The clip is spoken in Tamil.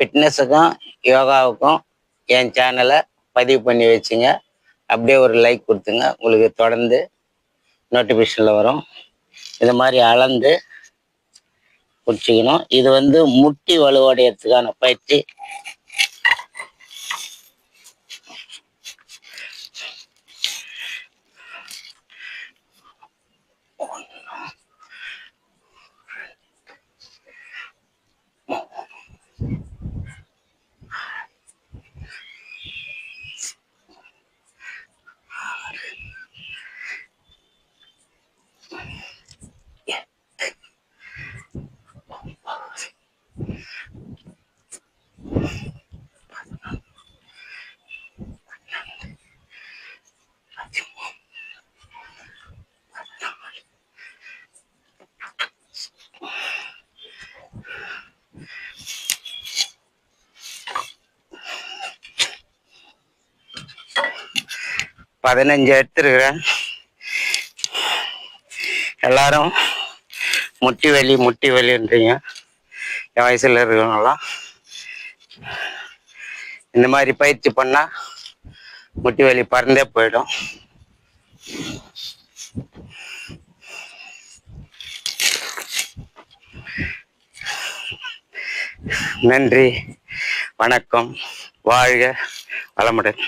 ஃபிட்னஸுக்கும் யோகாவுக்கும் என் சேனலை பதிவு பண்ணி வச்சுங்க. அப்படியே ஒரு லைக் கொடுத்துங்க. உங்களுக்கு தொடர்ந்து நோட்டிஃபிகேஷனில் வரும். இது மாதிரி அளந்து குடிச்சிக்கணும். இது முட்டி வலுவடையறதுக்கான பயிற்சி. பதினஞ்சு எடுத்துருக்கிறேன். எல்லாரும் முட்டி வலின்றீங்க. என் வயசுல இருக்கிறவங்களாம் இந்த மாதிரி பயிற்சி பண்ணா முட்டி வலி பறந்தே போயிடும். நன்றி, வணக்கம், வாழ்க வளமுடன்.